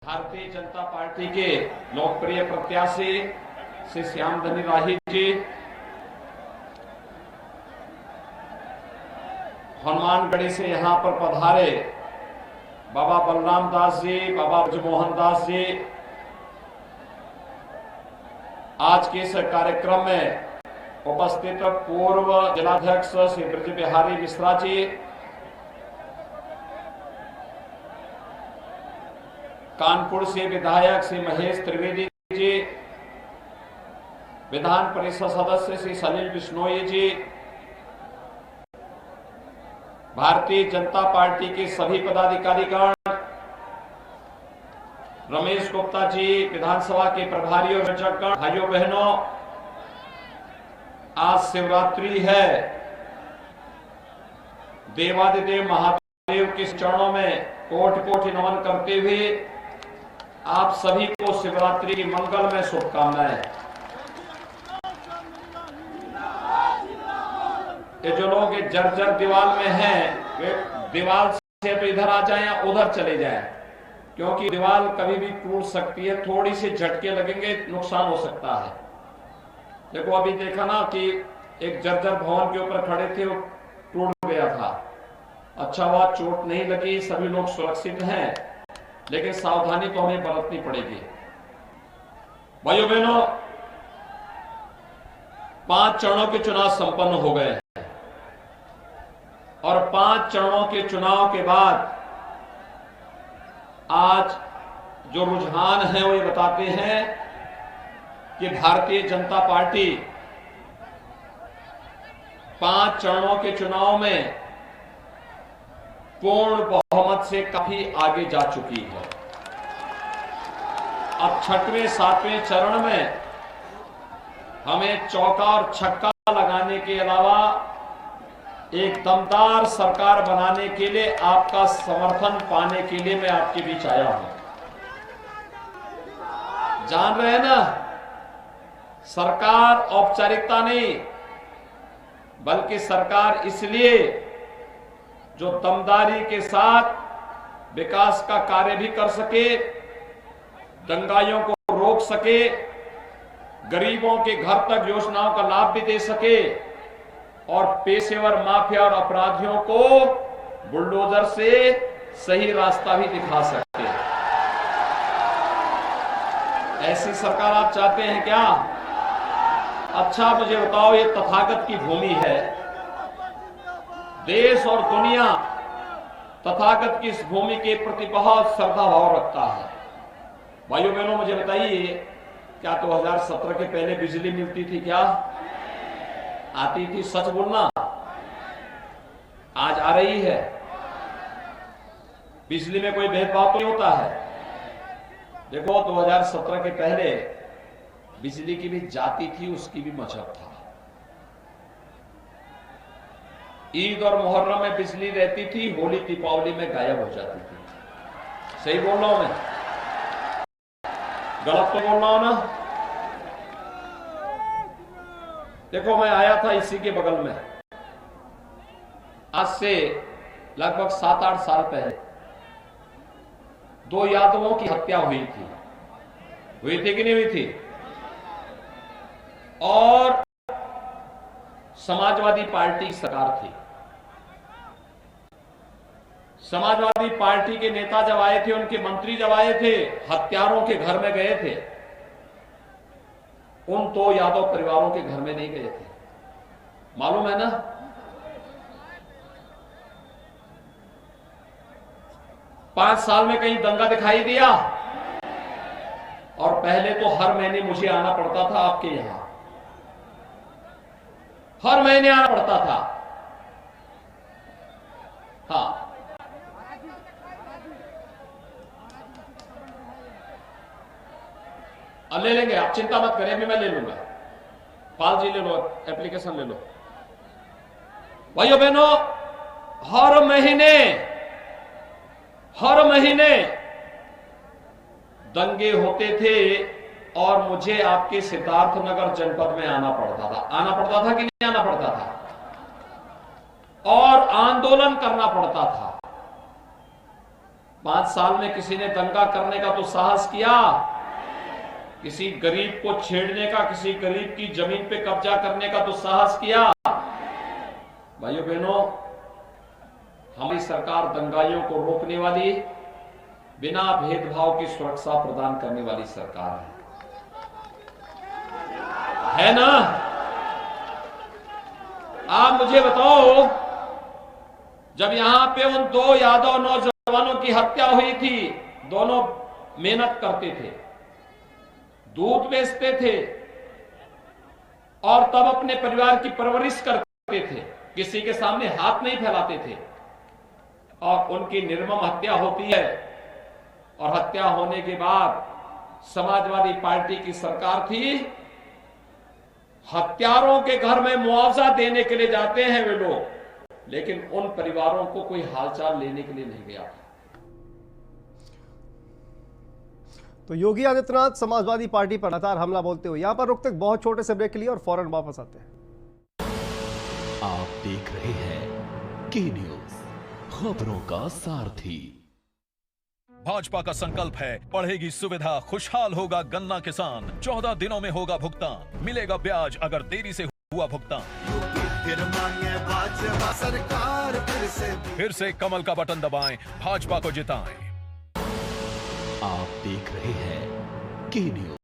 Bharatiya Janata party के लोकप्रिय प्रत्याशी श्री श्यामधनी राही जी, हनुमानगढ़ी से यहां पर पधारे बाबा बलराम दास जी, बाबा ब्रजमोहन दास जी, आज के इस कार्यक्रम में उपस्थित पूर्व जिलाध्यक्ष श्री ब्रज बिहारी मिश्रा जी, कानपुर से विधायक श्री महेश त्रिवेदी जी, विधान परिषद सदस्य श्री सलील बिश्नोई जी, भारतीय जनता पार्टी के सभी पदाधिकारीगण, रमेश गुप्ता जी, विधानसभा के प्रभारी और सचिवगण, भाइयों बहनों, आज शिवरात्रि है। देवादिदेव महादेव के चरणों में कोटि कोटि नमन करते हुए आप सभी को शिवरात्रि की मंगल में शुभकामनाएं। ये जो लोग जर्जर दीवार में हैं, वे दीवार से तो इधर आ जाएं या उधर चले जाएं, क्योंकि दीवार कभी भी टूट सकती है, थोड़ी सी झटके लगेंगे, नुकसान हो सकता है। देखो अभी देखा ना कि एक जर्जर भवन के ऊपर खड़े थे, वो टूट गया था। अच्छा हुआ चोट नहीं लगी, सभी लोग सुरक्षित हैं, लेकिन सावधानी तो हमें बरतनी पड़ेगी। भाइयों बहनों, 5 चरणों के चुनाव संपन्न हो गए हैं और 5 चरणों के चुनाव के बाद आज जो रुझान है वो ये बताते हैं कि भारतीय जनता पार्टी 5 चरणों के चुनाव में पूर्ण बहुमत से काफी आगे जा चुकी है। अब 6वें 7वें चरण में हमें चौका और छक्का लगाने के अलावा एक दमदार सरकार बनाने के लिए आपका समर्थन पाने के लिए मैं आपके बीच आया हूं। जान रहे हैं ना, सरकार औपचारिकता नहीं, बल्कि सरकार इसलिए जो दमदारी के साथ विकास का कार्य भी कर सके, दंगाइयों को रोक सके, गरीबों के घर तक योजनाओं का लाभ भी दे सके और पेशेवर माफिया और अपराधियों को बुलडोजर से सही रास्ता भी दिखा सके। ऐसी सरकार आप चाहते हैं क्या? अच्छा मुझे बताओ, ये तथागत की भूमि है, देश और दुनिया तथागत की इस भूमि के प्रति बहुत श्रद्धा भाव रखता है। भाइयों बहनों, मुझे बताइए, क्या 2017 के पहले बिजली मिलती थी? क्या आती थी? सच बोलना। आज आ रही है। बिजली में कोई भेदभाव तो नहीं होता है। देखो 2017 के पहले बिजली की भी जाती थी, उसकी भी मजहब था। ईद और मुहर्रम में बिजली रहती थी, होली दीपावली में गायब हो जाती थी। सही बोल रहा हूं मैं? गलत तो बोल रहा हूं ना? देखो मैं आया था इसी के बगल में, आज से लगभग 7-8 साल पहले 2 यादवों की हत्या हुई थी कि नहीं हुई थी? और समाजवादी पार्टी की सरकार थी। समाजवादी पार्टी के नेता जब आए थे, उनके मंत्री जब आए थे, हत्यारों के घर में गए थे, उन 2 यादव परिवारों के घर में नहीं गए थे। मालूम है ना? पांच साल में कहीं दंगा दिखाई दिया? और पहले तो हर महीने मुझे आना पड़ता था आपके यहां, हर महीने आना पड़ता था। हाँ, ले लेंगे, आप चिंता मत करें, अभी मैं ले लूंगा। पाल जी ले लो, एप्लीकेशन ले लो। भाइयों बहनों, हर महीने दंगे होते थे और मुझे आपके सिद्धार्थनगर जनपद में आना पड़ता था कि नहीं आना पड़ता था? और आंदोलन करना पड़ता था। 5 साल में किसी ने दंगा करने का तो साहस किया? किसी गरीब को छेड़ने का, किसी गरीब की जमीन पे कब्जा करने का तो साहस किया? भाइयों बहनों, हमारी सरकार दंगाइयों को रोकने वाली, बिना भेदभाव की सुरक्षा प्रदान करने वाली सरकार है ना? आप मुझे बताओ, जब यहां पे उन 2 यादव नौजवानों की हत्या हुई थी, दोनों मेहनत करते थे, दूध बेचते थे और तब अपने परिवार की परवरिश करते थे, किसी के सामने हाथ नहीं फैलाते थे, और उनकी निर्मम हत्या होती है। और हत्या होने के बाद समाजवादी पार्टी की सरकार थी, हत्यारों के घर में मुआवजा देने के लिए जाते हैं वे लोग, लेकिन उन परिवारों को कोई हालचाल लेने के लिए नहीं गया था। तो योगी आदित्यनाथ समाजवादी पार्टी पर लगातार हमला बोलते हुए यहां पर रुकते बहुत छोटे से ब्रेक के लिए और फौरन वापस आते हैं। आप देख रहे हैं के न्यूज, खबरों का सारथी। भाजपा का संकल्प है, बढ़ेगी सुविधा, खुशहाल होगा गन्ना किसान, 14 दिनों में होगा भुगतान, मिलेगा ब्याज अगर देरी से हुआ भुगतान। फिर मांगे भाजपा सरकार, फिर से कमल का बटन दबाएं, भाजपा को जिताएं। आप देख रहे हैं के न्यूज।